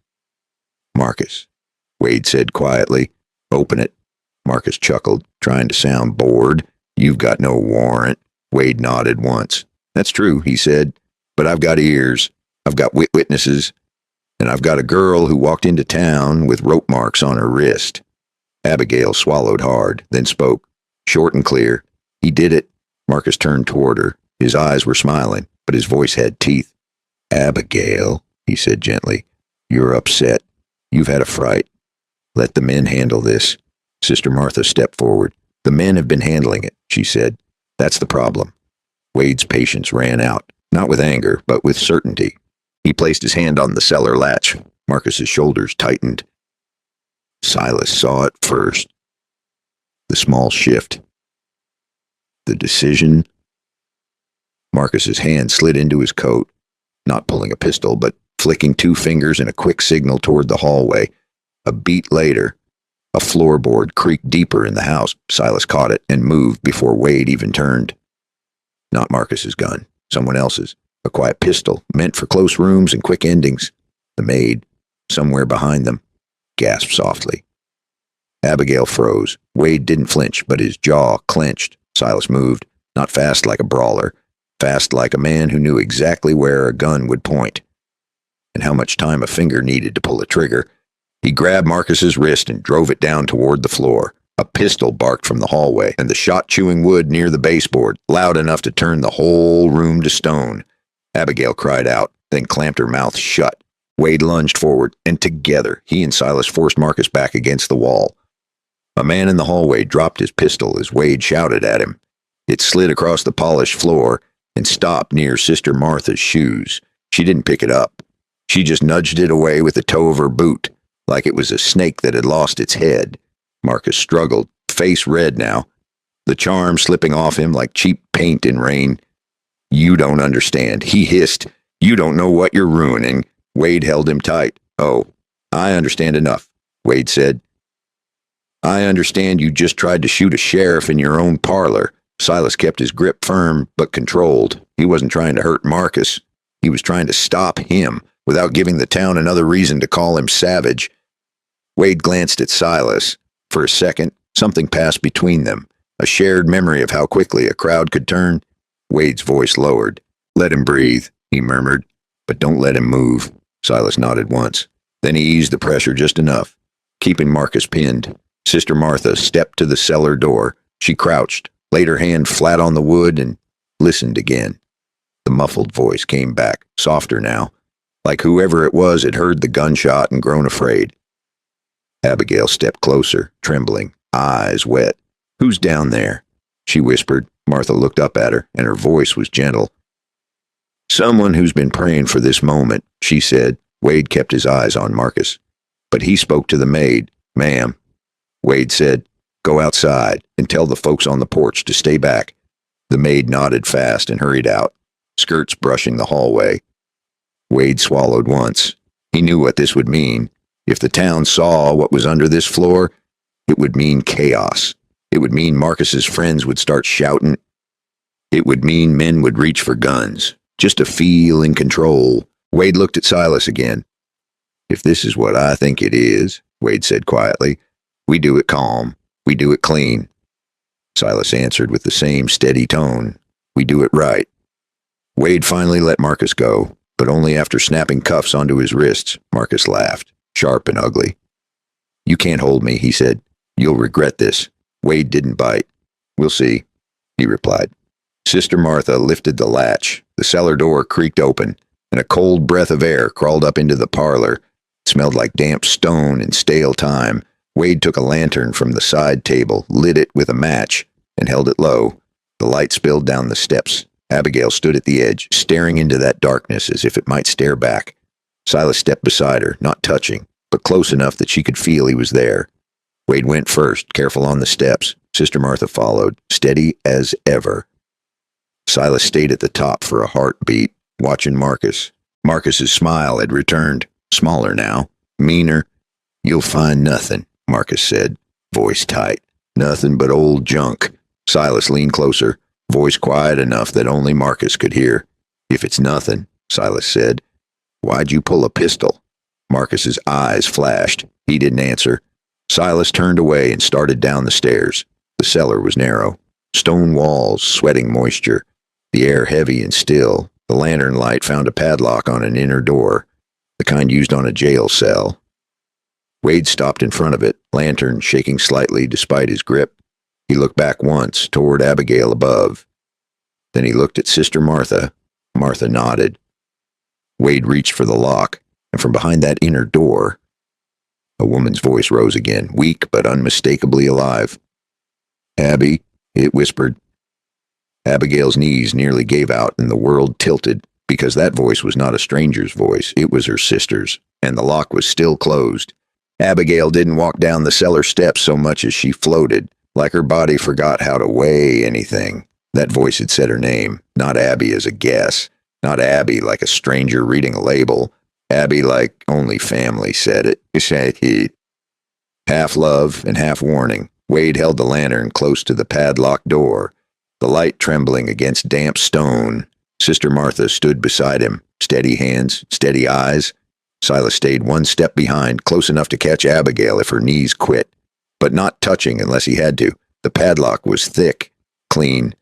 "Marcus," Wade said quietly, "open it." Marcus chuckled, trying to sound bored. "You've got no warrant." Wade nodded once. "That's true," he said, "but I've got ears. I've got witnesses. And I've got a girl who walked into town with rope marks on her wrist." Abigail swallowed hard, then spoke, short and clear. "He did it." Marcus turned toward her. His eyes were smiling, but his voice had teeth. "Abigail," he said gently, "you're upset. You've had a fright. Let the men handle this." Sister Martha stepped forward. "The men have been handling it," she said. "That's the problem." Wade's patience ran out, not with anger, but with certainty. He placed his hand on the cellar latch. Marcus's shoulders tightened. Silas saw it first. The small shift. The decision. Marcus's hand slid into his coat, not pulling a pistol, but flicking 2 fingers in a quick signal toward the hallway. A beat later, a floorboard creaked deeper in the house. Silas caught it and moved before Wade even turned. Not Marcus's gun, someone else's. A quiet pistol, meant for close rooms and quick endings. The maid, somewhere behind them, gasped softly. Abigail froze. Wade didn't flinch, but his jaw clenched. Silas moved, not fast like a brawler, fast like a man who knew exactly where a gun would point, and how much time a finger needed to pull a trigger. He grabbed Marcus's wrist and drove it down toward the floor. A pistol barked from the hallway, and the shot chewing wood near the baseboard, loud enough to turn the whole room to stone. Abigail cried out, then clamped her mouth shut. Wade lunged forward, and together he and Silas forced Marcus back against the wall. A man in the hallway dropped his pistol as Wade shouted at him. It slid across the polished floor and stopped near Sister Martha's shoes. She didn't pick it up. She just nudged it away with the toe of her boot, like it was a snake that had lost its head. Marcus struggled, face red now, the charm slipping off him like cheap paint in rain. "You don't understand," he hissed. "You don't know what you're ruining." Wade held him tight. "Oh, I understand enough," Wade said. "I understand you just tried to shoot a sheriff in your own parlor." Silas kept his grip firm but controlled. He wasn't trying to hurt Marcus. He was trying to stop him without giving the town another reason to call him savage. Wade glanced at Silas. For a second, something passed between them, a shared memory of how quickly a crowd could turn. Wade's voice lowered. "Let him breathe," he murmured, "but don't let him move." Silas nodded once. Then he eased the pressure just enough, keeping Marcus pinned. Sister Martha stepped to the cellar door. She crouched, laid her hand flat on the wood, and listened again. The muffled voice came back, softer now, like whoever it was had heard the gunshot and grown afraid. Abigail stepped closer, trembling, eyes wet. "Who's down there?" she whispered. Martha looked up at her, and her voice was gentle. "Someone who's been praying for this moment," she said. Wade kept his eyes on Marcus. But he spoke to the maid. "Ma'am," Wade said, "go outside and tell the folks on the porch to stay back." The maid nodded fast and hurried out, skirts brushing the hallway. Wade swallowed once. He knew what this would mean. If the town saw what was under this floor, it would mean chaos. It would mean Marcus's friends would start shouting. It would mean men would reach for guns, just to feel in control. Wade looked at Silas again. "If this is what I think it is," Wade said quietly, "we do it calm. We do it clean." Silas answered with the same steady tone. "We do it right." Wade finally let Marcus go, but only after snapping cuffs onto his wrists. Marcus laughed, sharp and ugly. "You can't hold me," he said. "You'll regret this." Wade didn't bite. "We'll see," he replied. Sister Martha lifted the latch. The cellar door creaked open, and a cold breath of air crawled up into the parlor. It smelled like damp stone and stale time. Wade took a lantern from the side table, lit it with a match, and held it low. The light spilled down the steps. Abigail stood at the edge, staring into that darkness as if it might stare back. Silas stepped beside her, not touching, but close enough that she could feel he was there. Wade went first, careful on the steps. Sister Martha followed, steady as ever. Silas stayed at the top for a heartbeat, watching Marcus. Marcus's smile had returned, smaller now, meaner. "You'll find nothing," Marcus said, voice tight. "Nothing but old junk." Silas leaned closer, voice quiet enough that only Marcus could hear. "If it's nothing," Silas said, "why'd you pull a pistol?" Marcus's eyes flashed. He didn't answer. Silas turned away and started down the stairs. The cellar was narrow. Stone walls, sweating moisture. The air heavy and still. The lantern light found a padlock on an inner door, the kind used on a jail cell. Wade stopped in front of it, lantern shaking slightly despite his grip. He looked back once, toward Abigail above. Then he looked at Sister Martha. Martha nodded. Wade reached for the lock, and from behind that inner door, a woman's voice rose again, weak but unmistakably alive. "Abby," it whispered. Abigail's knees nearly gave out and the world tilted, because that voice was not a stranger's voice, it was her sister's, and the lock was still closed. Abigail didn't walk down the cellar steps so much as she floated, like her body forgot how to weigh anything. That voice had said her name, not Abby as a guess, not Abby like a stranger reading a label, Abby like only family said it. Half love and half warning, Wade held the lantern close to the padlocked door, the light trembling against damp stone. Sister Martha stood beside him, steady hands, steady eyes. Silas stayed one step behind, close enough to catch Abigail if her knees quit, but not touching unless he had to. The padlock was thick, clean,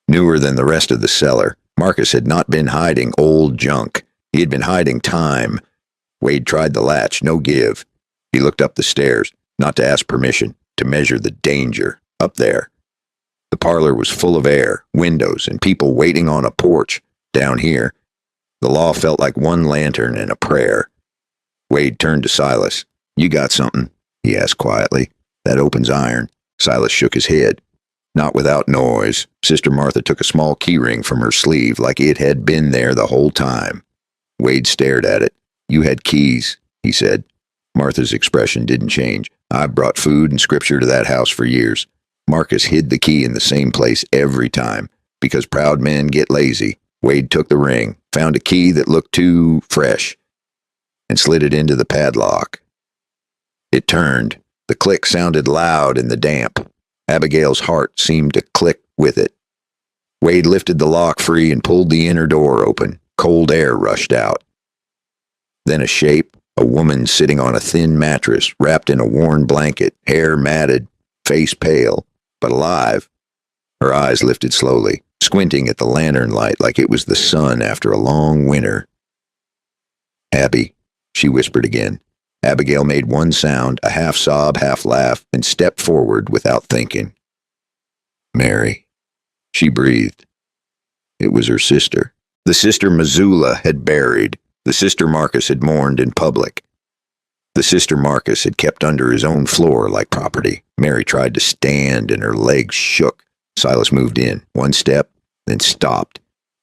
newer than the rest of the cellar. Marcus had not been hiding old junk. He had been hiding time. Wade tried the latch, no give. He looked up the stairs, not to ask permission, to measure the danger. Up there. The parlor was full of air, windows, and people waiting on a porch. Down here, the law felt like one lantern and a prayer. Wade turned to Silas. "You got something?" he asked quietly. "That opens iron." Silas shook his head. Not without noise. Sister Martha took a small keyring from her sleeve like it had been there the whole time. Wade stared at it. "You had keys," he said. Martha's expression didn't change. "I've brought food and scripture to that house for years." Marcus hid the key in the same place every time, because proud men get lazy. Wade took the ring, found a key that looked too fresh, and slid it into the padlock. It turned. The click sounded loud in the damp. Abigail's heart seemed to click with it. Wade lifted the lock free and pulled the inner door open. Cold air rushed out. Then a shape, a woman sitting on a thin mattress, wrapped in a worn blanket, hair matted, face pale, but alive. Her eyes lifted slowly, squinting at the lantern light like it was the sun after a long winter. "Abby," she whispered again. Abigail made one sound, a half sob, half laugh, and stepped forward without thinking. "Mary," she breathed. It was her sister. The sister Missoula had buried. The sister Marcus had mourned in public. The sister Marcus had kept under his own floor like property. Mary tried to stand and her legs shook. Silas moved in, one step, then stopped.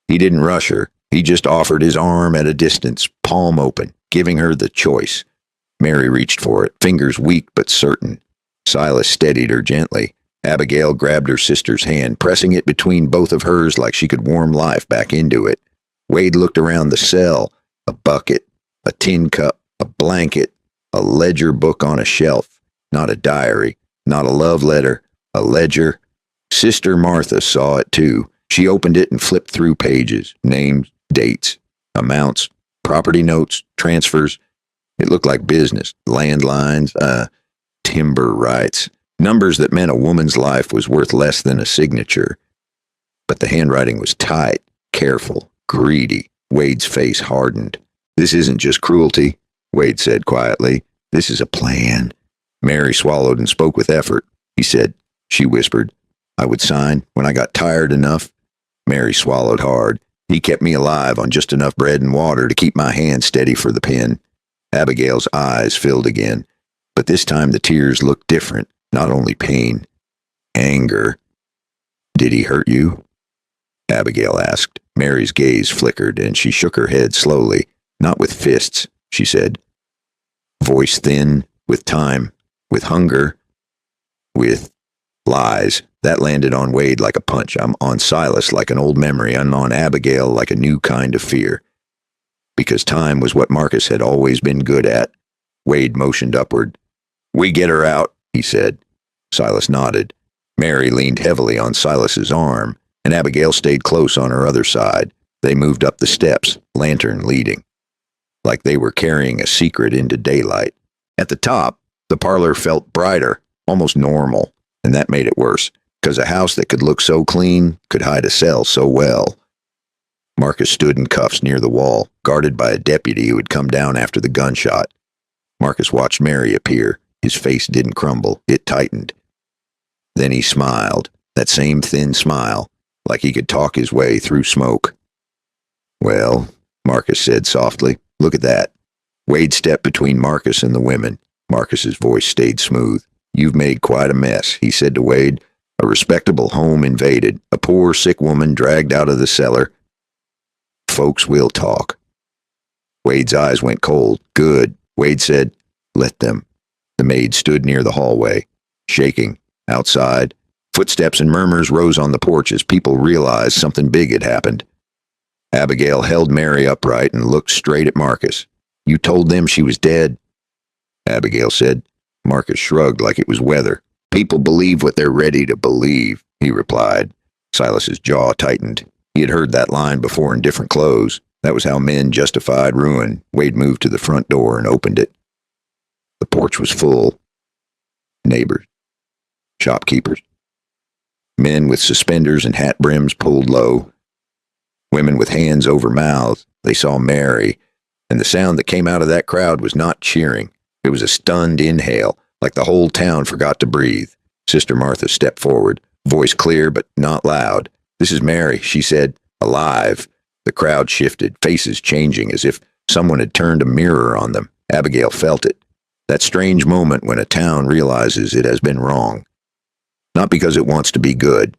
He didn't rush her. He just offered his arm at a distance, palm open, giving her the choice. Mary reached for it, fingers weak but certain. Silas steadied her gently. Abigail grabbed her sister's hand, pressing it between both of hers like she could warm life back into it. Wade looked around the cell. A bucket, a tin cup, a blanket, a ledger book on a shelf. Not a diary, not a love letter, a ledger. Sister Martha saw it too. She opened it and flipped through pages, names, dates, amounts, property notes, transfers. It looked like business, landlines, timber rights, numbers that meant a woman's life was worth less than a signature. But the handwriting was tight, careful, greedy. Wade's face hardened. "This isn't just cruelty," Wade said quietly. "This is a plan." Mary swallowed and spoke with effort. "He said," she whispered, "I would sign when I got tired enough." Mary swallowed hard. "He kept me alive on just enough bread and water to keep my hand steady for the pen." Abigail's eyes filled again, but this time the tears looked different, not only pain, anger. "Did he hurt you?" Abigail asked. Mary's gaze flickered, and she shook her head slowly. "Not with fists," she said. Voice thin, with time, with hunger, with lies. That landed on Wade like a punch. I'm on Silas like an old memory. I'm on Abigail like a new kind of fear. Because time was what Marcus had always been good at. Wade motioned upward. "We get her out," he said. Silas nodded. Mary leaned heavily on Silas's arm, and Abigail stayed close on her other side. They moved up the steps, lantern leading, like they were carrying a secret into daylight. At the top, the parlor felt brighter, almost normal, and that made it worse, because a house that could look so clean could hide a cell so well. Marcus stood in cuffs near the wall, guarded by a deputy who had come down after the gunshot. Marcus watched Mary appear. His face didn't crumble, it tightened. Then he smiled, that same thin smile, like he could talk his way through smoke. "Well," Marcus said softly, "look at that." Wade stepped between Marcus and the women. Marcus's voice stayed smooth. "You've made quite a mess," he said to Wade. "A respectable home invaded, a poor sick woman dragged out of the cellar. Folks will talk." Wade's eyes went cold. "Good," Wade said. "Let them." The maid stood near the hallway, shaking. Outside, footsteps and murmurs rose on the porch as people realized something big had happened. Abigail held Mary upright and looked straight at Marcus. "You told them she was dead?" Abigail said. Marcus shrugged like it was weather. "People believe what they're ready to believe," he replied. Silas's jaw tightened. He had heard that line before in different clothes. That was how men justified ruin. Wade moved to the front door and opened it. The porch was full. Neighbors. Shopkeepers. Men with suspenders and hat brims pulled low. women with hands over mouths. They saw Mary, and the sound that came out of that crowd was not cheering. It was a stunned inhale, like the whole town forgot to breathe. Sister Martha stepped forward, voice clear but not loud. "This is Mary," she said, "alive." The crowd shifted, faces changing as if someone had turned a mirror on them. Abigail felt it. That strange moment when a town realizes it has been wrong. Not because it wants to be good,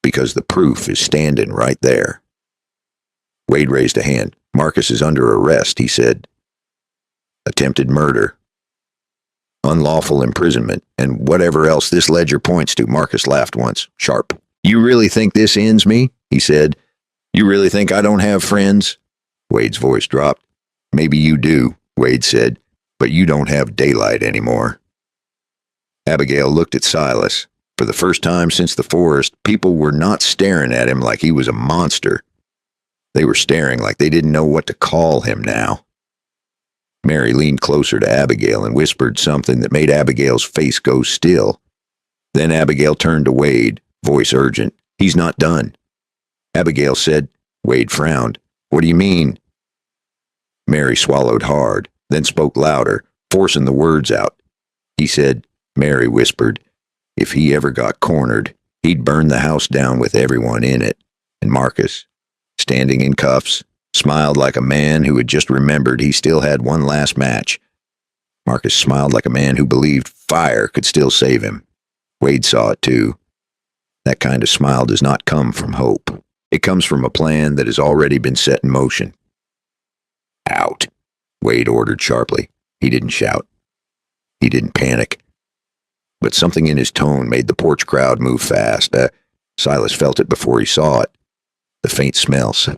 because the proof is standing right there. Wade raised a hand. "Marcus is under arrest," he said. "Attempted murder, unlawful imprisonment, and whatever else this ledger points to." Marcus laughed once, sharp. "You really think this ends me?" he said. "You really think I don't have friends?" Wade's voice dropped. "Maybe you do," Wade said, "but you don't have daylight anymore." Abigail looked at Silas. For the first time since the forest, people were not staring at him like he was a monster. They were staring like they didn't know what to call him now. Mary leaned closer to Abigail and whispered something that made Abigail's face go still. Then Abigail turned to Wade, voice urgent. "He's not done." Abigail said. Wade frowned. "What do you mean?" Mary swallowed hard, then spoke louder, forcing the words out. "He said," Mary whispered, "if he ever got cornered, he'd burn the house down with everyone in it." And Marcus, standing in cuffs, smiled like a man who had just remembered he still had one last match. Marcus smiled like a man who believed fire could still save him. Wade saw it too. That kind of smile does not come from hope. It comes from a plan that has already been set in motion. "Out," Wade ordered sharply. He didn't shout. He didn't panic. But something in his tone made the porch crowd move fast. Silas felt it before he saw it. The faint smells.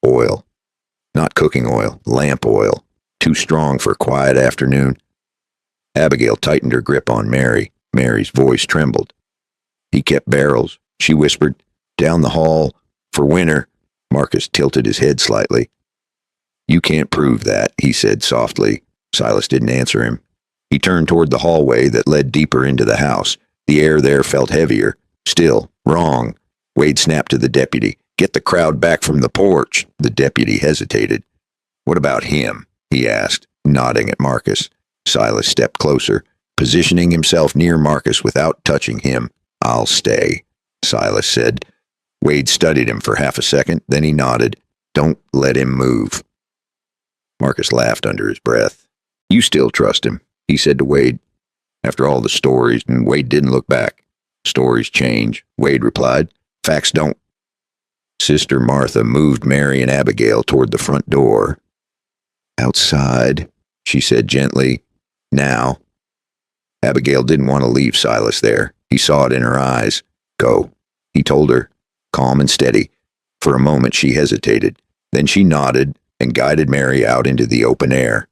Oil. Not cooking oil, lamp oil. Too strong for a quiet afternoon. Abigail tightened her grip on Mary. Mary's voice trembled. "He kept barrels," she whispered. "Down the hall. For winter." Marcus tilted his head slightly. "You can't prove that," he said softly. Silas didn't answer him. He turned toward the hallway that led deeper into the house. The air there felt heavier. Still, wrong. Wade snapped to the deputy. "Get the crowd back from the porch." The deputy hesitated. "What about him?" he asked, nodding at Marcus. Silas stepped closer, positioning himself near Marcus without touching him. "I'll stay," Silas said. Wade studied him for half a second, then he nodded. "Don't let him move." Marcus laughed under his breath. "You still trust him," he said to Wade. "After all the stories," and Wade didn't look back. "Stories change," Wade replied. "Facts don't." Sister Martha moved Mary and Abigail toward the front door. "Outside," she said gently. "Now." Abigail didn't want to leave Silas there. He saw it in her eyes. "Go," he told her, calm and steady. For a moment she hesitated. Then she nodded and guided Mary out into the open air.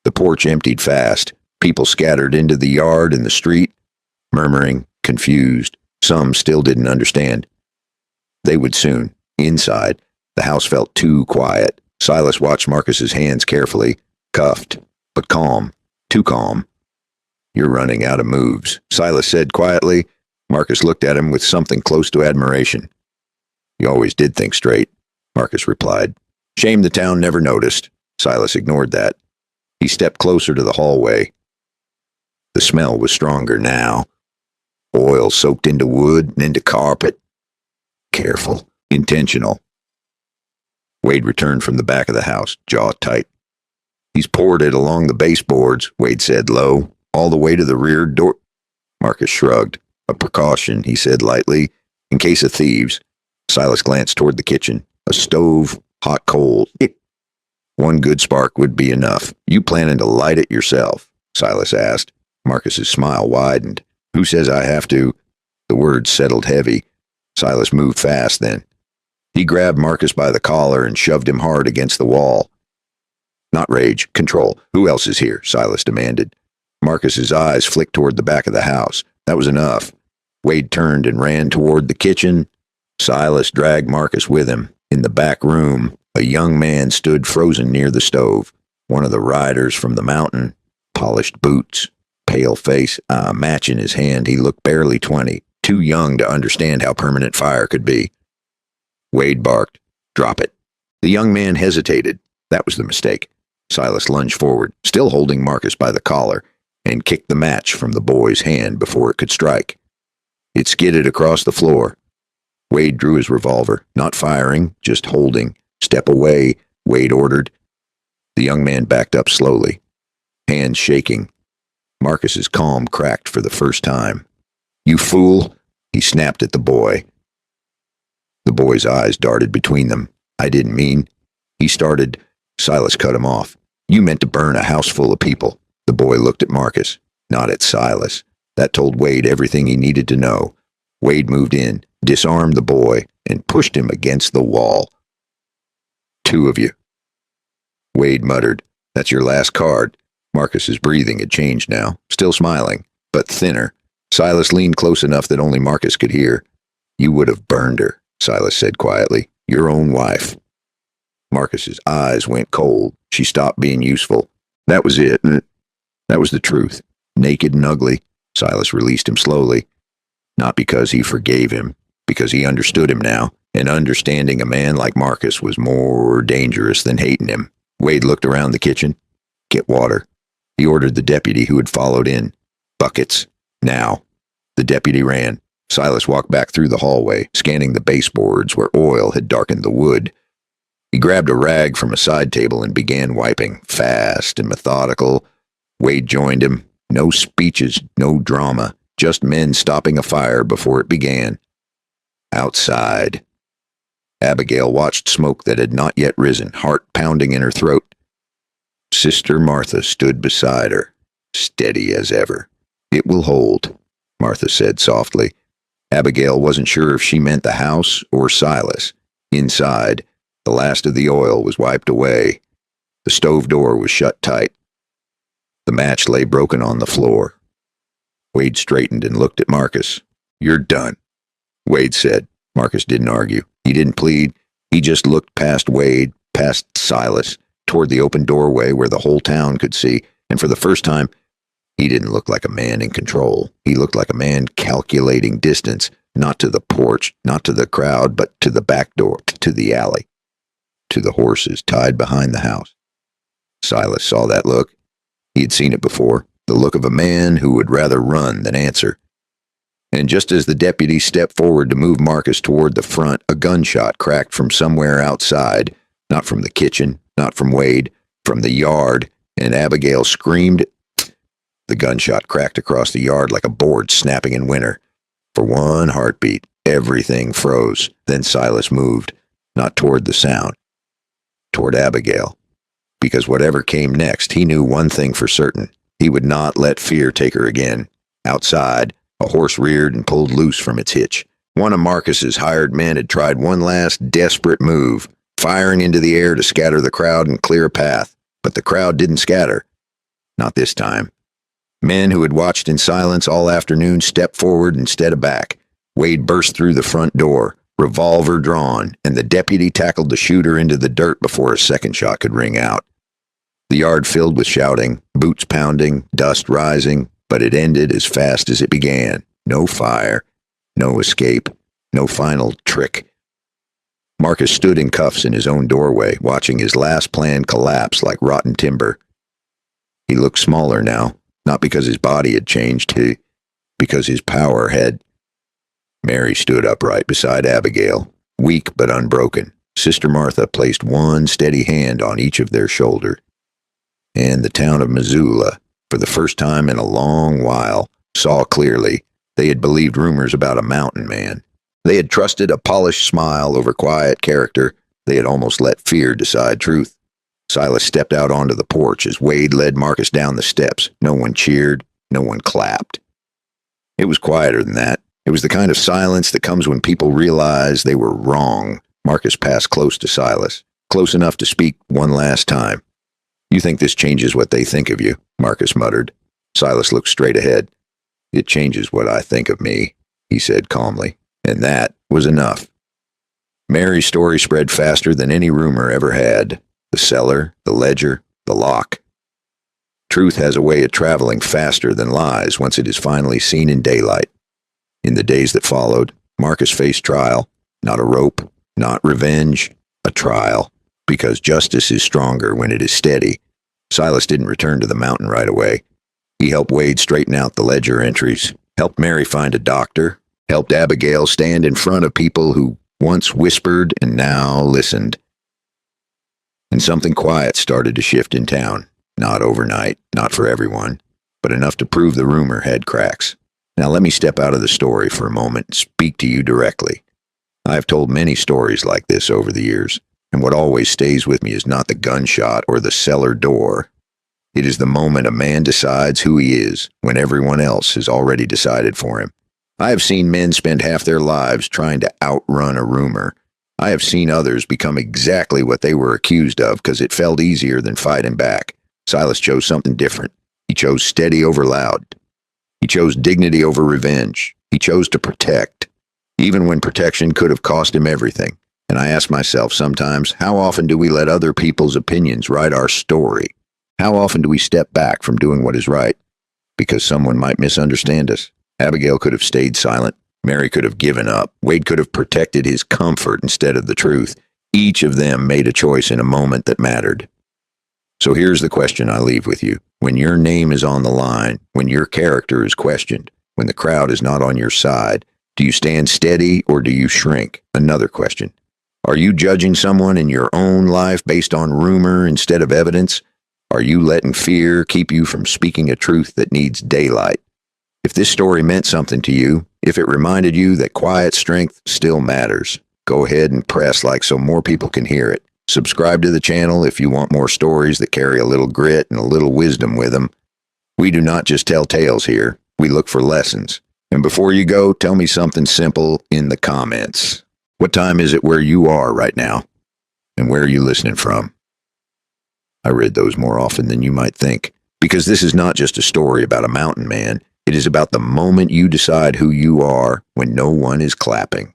The porch emptied fast. People scattered into the yard and the street, murmuring, confused. Some still didn't understand. They would soon. Inside, the house felt too quiet. Silas watched Marcus's hands carefully, cuffed, but calm, too calm. "You're running out of moves," Silas said quietly. Marcus looked at him with something close to admiration. "You always did think straight," Marcus replied. "Shame the town never noticed." Silas ignored that. He stepped closer to the hallway. The smell was stronger now. Oil soaked into wood and into carpet. Careful, intentional. Wade returned from the back of the house, jaw tight. "He's poured it along the baseboards," Wade said low, "all the way to the rear door." Marcus shrugged. "A precaution," he said lightly, "in case of thieves." Silas glanced toward the kitchen. A stove, hot coals. One good spark would be enough. "You planning to light it yourself?" Silas asked. Marcus's smile widened. "Who says I have to?" The words settled heavy. Silas moved fast then. He grabbed Marcus by the collar and shoved him hard against the wall. "Not rage, control. Who else is here?" Silas demanded. Marcus's eyes flicked toward the back of the house. That was enough. Wade turned and ran toward the kitchen. Silas dragged Marcus with him. In the back room, a young man stood frozen near the stove. One of the riders from the mountain. Polished boots, pale face, a match in his hand. He looked barely 20, too young to understand how permanent fire could be. Wade barked, Drop it. The young man hesitated. That was the mistake. Silas lunged forward, still holding Marcus by the collar, and kicked the match from the boy's hand before it could strike. It skidded across the floor. Wade drew his revolver, not firing, just holding. Step away, Wade ordered. The young man backed up slowly, hands shaking. Marcus's calm cracked for the first time. "You fool," he snapped at the boy. The boy's eyes darted between them. "I didn't mean..." He started. Silas cut him off. "You meant to burn a house full of people." The boy looked at Marcus, not at Silas. That told Wade everything he needed to know. Wade moved in, disarmed the boy, and pushed him against the wall. "Two of you." Wade muttered, "That's your last card." Marcus's breathing had changed now, still smiling, but thinner. Silas leaned close enough that only Marcus could hear. "You would have burned her," Silas said quietly. "Your own wife." Marcus's eyes went cold. She stopped being useful. That was it. That was the truth. Naked and ugly. Silas released him slowly. Not because he forgave him, because he understood him now, and understanding a man like Marcus was more dangerous than hating him. Wade looked around the kitchen. "Get water." He ordered the deputy who had followed in. "Buckets. Now." The deputy ran. Silas walked back through the hallway, scanning the baseboards where oil had darkened the wood. He grabbed a rag from a side table and began wiping, fast and methodical. Wade joined him. No speeches, no drama, just men stopping a fire before it began. Outside. Abigail watched smoke that had not yet risen, heart pounding in her throat. Sister Martha stood beside her, steady as ever. "It will hold," Martha said softly. Abigail wasn't sure if she meant the house or Silas. Inside, the last of the oil was wiped away. The stove door was shut tight. The match lay broken on the floor. Wade straightened and looked at Marcus. "You're done," Wade said. Marcus didn't argue. He didn't plead. He just looked past Wade, past Silas, toward the open doorway where the whole town could see, and for the first time, he didn't look like a man in control. He looked like a man calculating distance, not to the porch, not to the crowd, but to the back door, to the alley, to the horses tied behind the house. Silas saw that look. He had seen it before, the look of a man who would rather run than answer. And just as the deputy stepped forward to move Marcus toward the front, a gunshot cracked from somewhere outside, not from the kitchen, not from Wade, from the yard, and Abigail screamed. The gunshot cracked across the yard like a board snapping in winter. For one heartbeat, everything froze. Then Silas moved, not toward the sound, toward Abigail. Because whatever came next, he knew one thing for certain. He would not let fear take her again. Outside, a horse reared and pulled loose from its hitch. One of Marcus's hired men had tried one last desperate move, firing into the air to scatter the crowd and clear a path. But the crowd didn't scatter. Not this time. Men who had watched in silence all afternoon stepped forward instead of back. Wade burst through the front door, revolver drawn, and the deputy tackled the shooter into the dirt before a second shot could ring out. The yard filled with shouting, boots pounding, dust rising, but it ended as fast as it began. No fire, no escape, no final trick. Marcus stood in cuffs in his own doorway, watching his last plan collapse like rotten timber. He looked smaller now, not because his body had changed, because his power had. Mary stood upright beside Abigail, weak but unbroken. Sister Martha placed one steady hand on each of their shoulders. And the town of Missoula, for the first time in a long while, saw clearly. They had believed rumors about a mountain man. They had trusted a polished smile over quiet character. They had almost let fear decide truth. Silas stepped out onto the porch as Wade led Marcus down the steps. No one cheered. No one clapped. It was quieter than that. It was the kind of silence that comes when people realize they were wrong. Marcus passed close to Silas, close enough to speak one last time. "You think this changes what they think of you," Marcus muttered. Silas looked straight ahead. "It changes what I think of me," he said calmly. And that was enough. Mary's story spread faster than any rumor ever had. The cellar, the ledger, the lock. Truth has a way of traveling faster than lies once it is finally seen in daylight. In the days that followed, Marcus faced trial. Not a rope, not revenge, a trial, because justice is stronger when it is steady. Silas didn't return to the mountain right away. He helped Wade straighten out the ledger entries, helped Mary find a doctor, helped Abigail stand in front of people who once whispered and now listened. And something quiet started to shift in town. Not overnight, not for everyone, but enough to prove the rumor had cracks. Now let me step out of the story for a moment and speak to you directly. I have told many stories like this over the years, and what always stays with me is not the gunshot or the cellar door. It is the moment a man decides who he is when everyone else has already decided for him. I have seen men spend half their lives trying to outrun a rumor. I have seen others become exactly what they were accused of because it felt easier than fighting back. Silas chose something different. He chose steady over loud. He chose dignity over revenge. He chose to protect, even when protection could have cost him everything. And I ask myself sometimes, how often do we let other people's opinions write our story? How often do we step back from doing what is right because someone might misunderstand us? Abigail could have stayed silent. Mary could have given up. Wade could have protected his comfort instead of the truth. Each of them made a choice in a moment that mattered. So here's the question I leave with you. When your name is on the line, when your character is questioned, when the crowd is not on your side, do you stand steady or do you shrink? Another question. Are you judging someone in your own life based on rumor instead of evidence? Are you letting fear keep you from speaking a truth that needs daylight? If this story meant something to you, if it reminded you that quiet strength still matters, go ahead and press like so more people can hear it. Subscribe to the channel if you want more stories that carry a little grit and a little wisdom with them. We do not just tell tales here, we look for lessons. And before you go, tell me something simple in the comments. What time is it where you are right now? And where are you listening from? I read those more often than you might think, because this is not just a story about a mountain man. It is about the moment you decide who you are when no one is clapping.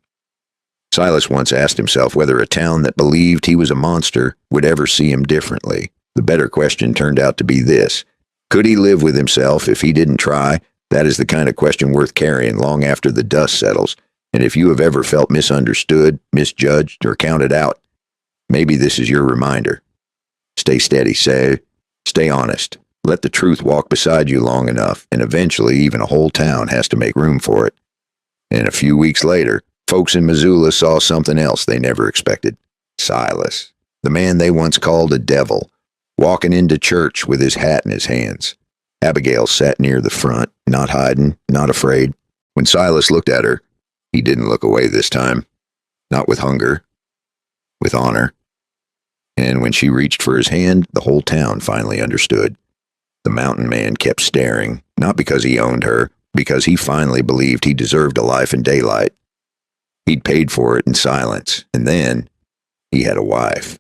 Silas once asked himself whether a town that believed he was a monster would ever see him differently. The better question turned out to be this. Could he live with himself if he didn't try? That is the kind of question worth carrying long after the dust settles. And if you have ever felt misunderstood, misjudged, or counted out, maybe this is your reminder. Stay steady, stay honest. Let the truth walk beside you long enough, and eventually even a whole town has to make room for it. And a few weeks later, folks in Missoula saw something else they never expected. Silas, the man they once called a devil, walking into church with his hat in his hands. Abigail sat near the front, not hiding, not afraid. When Silas looked at her, he didn't look away this time. Not with hunger, with honor. And when she reached for his hand, the whole town finally understood. The mountain man kept staring, not because he owned her, because he finally believed he deserved a life in daylight. He'd paid for it in silence, and then he had a wife.